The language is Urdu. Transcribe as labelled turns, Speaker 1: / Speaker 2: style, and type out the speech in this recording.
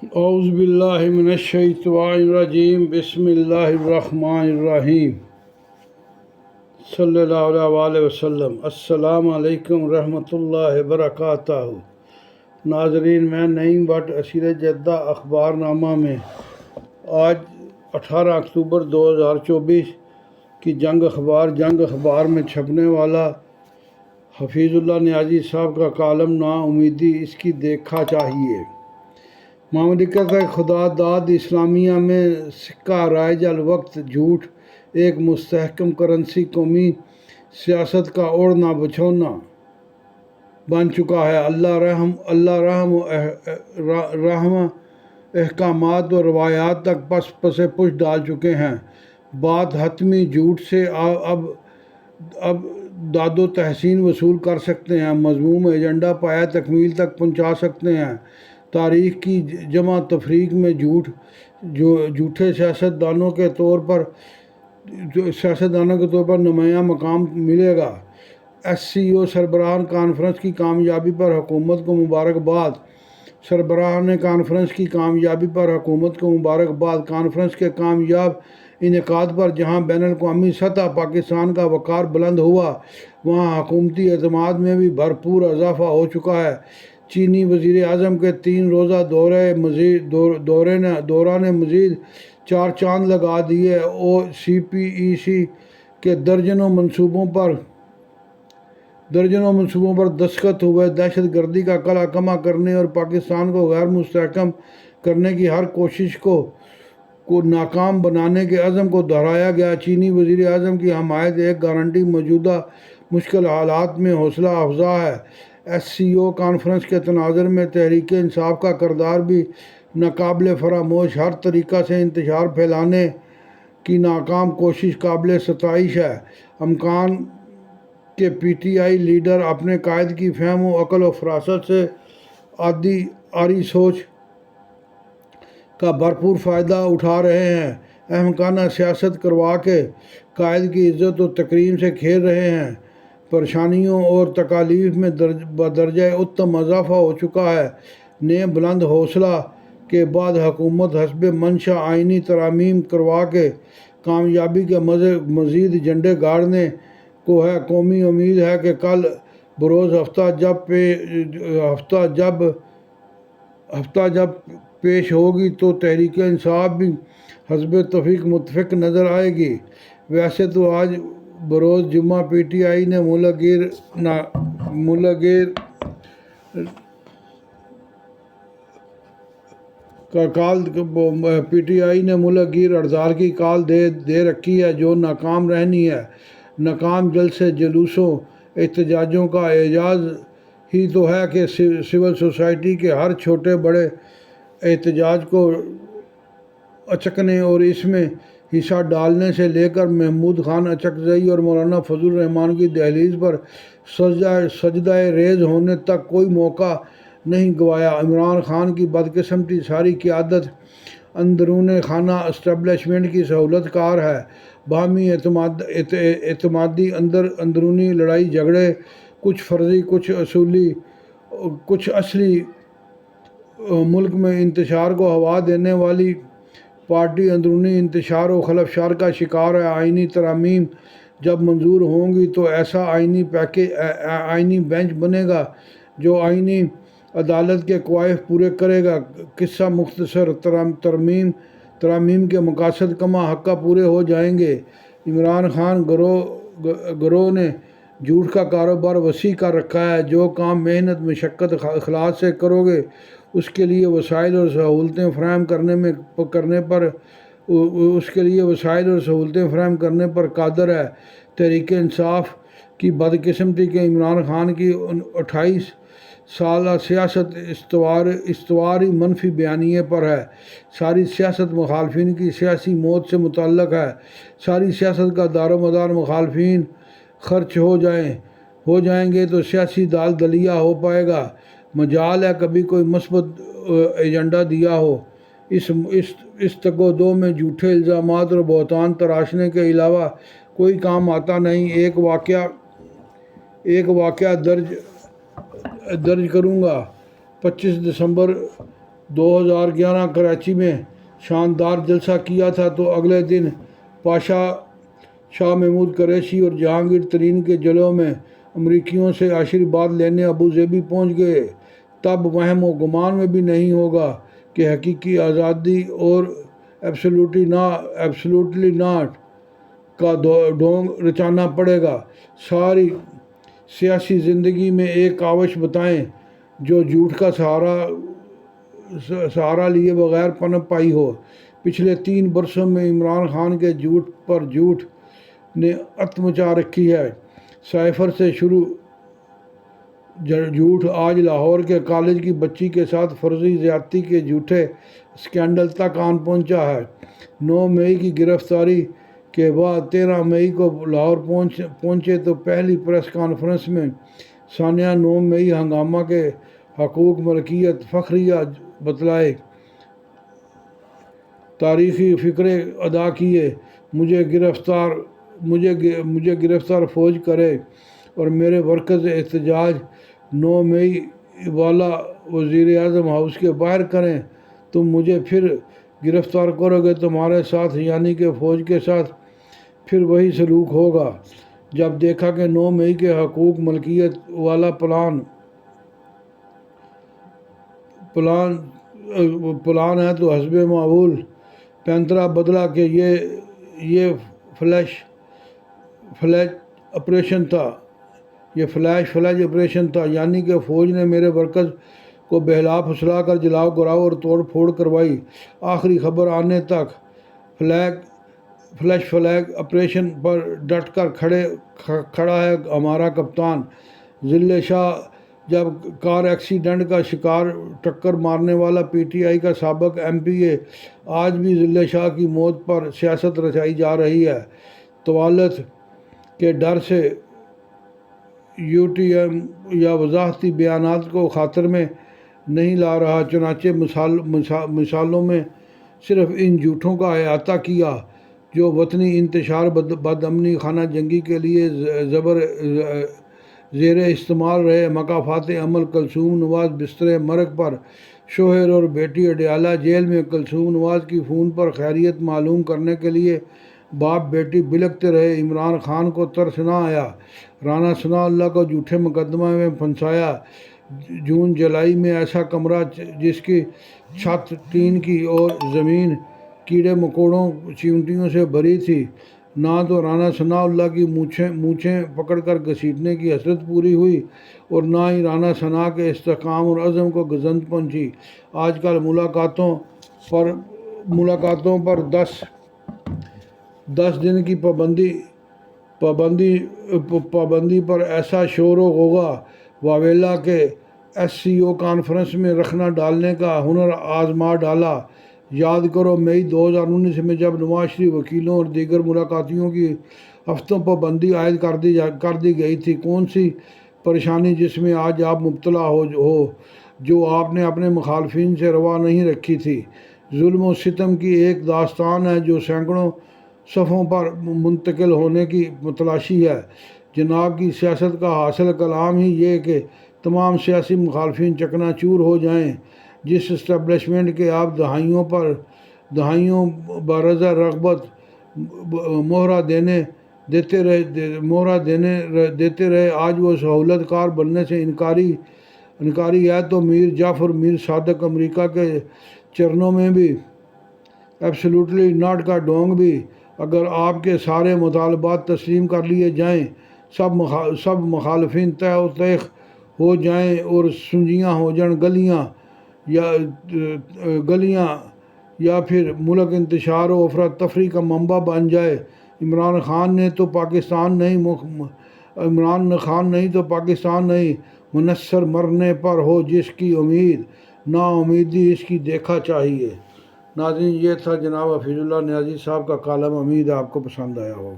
Speaker 1: اعوذ باللہ من الشیطان الرجیم بسم اللہ الرحمن الرحیم صلی اللہ علیہ وآلہ وسلم۔ السلام علیکم ورحمۃ اللہ وبرکاتہ۔ ناظرین، میں نعیم بٹ اسیر جدہ اخبار نامہ میں آج 18 اکتوبر 2024 کی جنگ اخبار میں چھپنے والا حفیظ اللہ نیازی صاحب کا کالم نا امیدی اس کی دیکھا چاہیے۔ مملکت خدا داد اسلامیہ میں سکہ رائج الوقت جھوٹ ایک مستحکم کرنسی قومی سیاست کا اوڑھنا بچھونا بن چکا ہے۔ اللہ رحم احکامات و روایات تک پس ڈال چکے ہیں۔ بات حتمی جھوٹ سے اب داد و تحسین وصول کر سکتے ہیں، مضموم ایجنڈا پایہ تکمیل تک پہنچا سکتے ہیں۔ تاریخ کی جمع تفریق میں جھوٹے سیاستدانوں کے طور پر نمایاں مقام ملے گا۔ SCO سربراہان کانفرنس کی کامیابی پر حکومت کو مبارکباد۔ سربراہان کانفرنس کی کامیابی پر حکومت کو مبارکباد۔ کانفرنس کے کامیاب انعقاد پر جہاں بین الاقوامی سطح پاکستان کا وقار بلند ہوا، وہاں حکومتی اعتماد میں بھی بھرپور اضافہ ہو چکا ہے۔ چینی وزیر اعظم کے 3 روزہ دورہ نے مزید 4 چاند لگا دیے۔ CPEC کے درجنوں منصوبوں پر دستخط ہوئے۔ دہشت گردی کا کلہ کما کرنے اور پاکستان کو غیر مستحکم کرنے کی ہر کوشش کو ناکام بنانے کے عزم کو دہرایا گیا۔ چینی وزیر اعظم کی حمایت ایک گارنٹی موجودہ مشکل حالات میں حوصلہ افزا ہے۔ SCO کانفرنس کے تناظر میں تحریک انصاف کا کردار بھی ناقابل فراموش۔ ہر طریقہ سے انتشار پھیلانے کی ناکام کوشش قابل ستائش ہے۔ امکان کہ PTI لیڈر اپنے قائد کی فہم و عقل و فراست سے آری سوچ کا بھرپور فائدہ اٹھا رہے ہیں، احمقانہ سیاست کروا کے قائد کی عزت و تکریم سے کھیل رہے ہیں۔ پریشانیوں اور تکالیف میں بدرجہ اتم اضافہ ہو چکا ہے۔ نئے بلند حوصلہ کے بعد حکومت حسب منشا آئینی ترامیم کروا کے کامیابی کے مزید جھنڈے گاڑنے کو ہے۔ قومی امید ہے کہ کل بروز ہفتہ جب پیش ہوگی تو تحریک انصاف بھی حزب توفیق متفق نظر آئے گی۔ ویسے تو آج بروز جمعہ PTI نے ملک گیر ہڑتال کی کال دے رکھی ہے، جو ناکام رہنی ہے۔ ناکام جلسے جلوسوں احتجاجوں کا اعجاز ہی تو ہے کہ سول سوسائٹی کے ہر چھوٹے بڑے احتجاج کو اچکنے اور اس میں حصہ ڈالنے سے لے کر محمود خان اچکزئی اور مولانا فضل الرحمان کی دہلیز پر سجدہ ریز ہونے تک کوئی موقع نہیں گنوایا۔ عمران خان کی بدقسمتی ساری قیادت اندرون خانہ اسٹیبلشمنٹ کی سہولت کار ہے۔ باہمی اعتمادی اندرونی لڑائی جھگڑے، کچھ فرضی کچھ اصلی، ملک میں انتشار کو ہوا دینے والی پارٹی اندرونی انتشار و خلفشار کا شکار ہے۔ آئینی ترامیم جب منظور ہوں گی تو ایسا آئینی بینچ بنے گا جو آئینی عدالت کے کوائف پورے کرے گا۔ قصہ مختصر، ترامیم کے مقاصد کما حقہ پورے ہو جائیں گے۔ عمران خان گروہ نے جھوٹ کا کاروبار وسیع کر رکھا ہے۔ جو کام محنت، مشقت، اخلاص سے کرو گے اس کے لیے وسائل اور سہولتیں فراہم کرنے پر قادر ہے۔ تحریک انصاف کی بدقسمتی کے عمران خان کی 28 سالہ سیاست استواری منفی بیانیے پر ہے۔ ساری سیاست مخالفین کی سیاسی موت سے متعلق ہے۔ ساری سیاست کا دار و مدار مخالفین خرچ ہو جائیں گے تو سیاسی دال دلیا ہو پائے گا۔ مجال ہے کبھی کوئی مثبت ایجنڈا دیا ہو۔ اس تگ و دو میں جھوٹے الزامات اور بہتان تراشنے کے علاوہ کوئی کام آتا نہیں۔ ایک واقعہ درج کروں گا۔ 25 دسمبر 2011 کراچی میں شاندار جلسہ کیا تھا تو اگلے دن پاشا شاہ محمود قریشی اور جہانگیر ترین کے جلووں میں امریکیوں سے آشیرواد لینے ابوظہبی پہنچ گئے۔ تب وہم و گمان میں بھی نہیں ہوگا کہ حقیقی آزادی اور ایبسولوٹلی ناٹ کا ڈھونگ رچانا پڑے گا۔ ساری سیاسی زندگی میں ایک کاوش بتائیں جو جھوٹ کا سہارا لیے بغیر پنپ پائی ہو۔ پچھلے 3 برسوں میں عمران خان کے جھوٹ پر جھوٹ نے ات مچا رکھی ہے۔ سائفر سے شروع جھوٹ آج لاہور کے کالج کی بچی کے ساتھ فرضی زیادتی کے جھوٹے اسکینڈل تک آن پہنچا ہے۔ 9 مئی کی گرفتاری کے بعد 13 مئی کو لاہور پہنچے تو پہلی پریس کانفرنس میں ثانیہ 9 مئی ہنگامہ کے حقوق ملکیت فخریہ بتلائے، تاریخی فقرے ادا کیے، مجھے گرفتار فوج کرے اور میرے مرکز احتجاج 9 مئی والا وزیر اعظم ہاؤس کے باہر کریں۔ تم مجھے پھر گرفتار کرو گے، تمہارے ساتھ یعنی کہ فوج کے ساتھ پھر وہی سلوک ہوگا۔ جب دیکھا کہ 9 مئی کے حقوق ملکیت والا پلان ہے تو حسب معمول پینترا بدلا کہ یہ فلیش آپریشن تھا، یعنی کہ فوج نے میرے مرکز کو بہلا پھسلا کر جلاؤ گراؤ اور توڑ پھوڑ کروائی۔ آخری خبر آنے تک فلیش آپریشن پر ڈٹ کر کھڑا ہے ہمارا کپتان۔ ضلع شاہ جب کار ایکسیڈنٹ کا شکار ٹکر مارنے والا پی ٹی آئی کا سابق ایم پی اے، آج بھی ضلع شاہ کی موت پر سیاست رچائی جا رہی ہے۔ طوالت کے ڈر سے یو ٹی ایم یا وضاحتی بیانات کو خاطر میں نہیں لا رہا، چنانچہ مثالوں میں صرف ان جھوٹوں کا احاطہ کیا جو وطنی انتشار بد امنی خانہ جنگی کے لیے زیر استعمال رہے۔ مکافات عمل کلثوم نواز بستر مرگ پر، شوہر اور بیٹی اڈیالہ جیل میں۔ کلثوم نواز کی فون پر خیریت معلوم کرنے کے لیے باپ بیٹی بلکتے رہے۔ عمران خان کو ترس نہ آیا، رانا ثناء اللہ کو جھوٹے مقدمہ میں پھنسایا۔ جون جولائی میں ایسا کمرہ جس کی چھت ٹین کی اور زمین کیڑے مکوڑوں چیونٹیوں سے بھری تھی، نہ تو رانا ثناء اللہ کی مونچھیں پکڑ کر گھسیٹنے کی حسرت پوری ہوئی اور نہ ہی رانا ثناء کے استحکام اور عزم کو گزند پہنچی۔ آج کل ملاقاتوں پر 10 دن کی پابندی پر ایسا شور و غوغا واویلا کے ایس سی او کانفرنس میں رکھنا ڈالنے کا ہنر آزما ڈالا۔ یاد کرو مئی 2019 میں جب نواز شریف وکیلوں اور دیگر ملاقاتیوں کی ہفتوں پابندی عائد کر دی گئی تھی، کون سی پریشانی جس میں آج آپ مبتلا ہو جو آپ نے اپنے مخالفین سے روا نہیں رکھی تھی۔ ظلم و ستم کی ایک داستان ہے جو سینکڑوں صفحوں پر منتقل ہونے کی متلاشی ہے۔ جناب کی سیاست کا حاصل کلام ہی یہ کہ تمام سیاسی مخالفین چکنا چور ہو جائیں۔ جس اسٹیبلشمنٹ کے آپ دہائیوں بارضا رغبت مہرہ دیتے رہے، آج وہ سہولت کار بننے سے انکاری ہے تو میر جعفر میر صادق امریکہ کے چرنوں میں بھی ایبسولوٹلی ناٹ کا ڈھونگ بھی۔ اگر آپ کے سارے مطالبات تسلیم کر لیے جائیں، سب مخالفین تہ و تیخ ہو جائیں اور سنجیاں ہو جائیں گلیاں یا پھر ملک انتشار و افراتفری کا منبع بن جائے۔ عمران خان نہیں تو پاکستان نہیں، منصر مرنے پر ہو جس کی امید، نا امیدی اس کی دیکھا چاہیے۔ ناظرین، یہ تھا جناب حفیظ اللہ نیازی صاحب کا کالم، امید ہے آپ کو پسند آیا ہوگا۔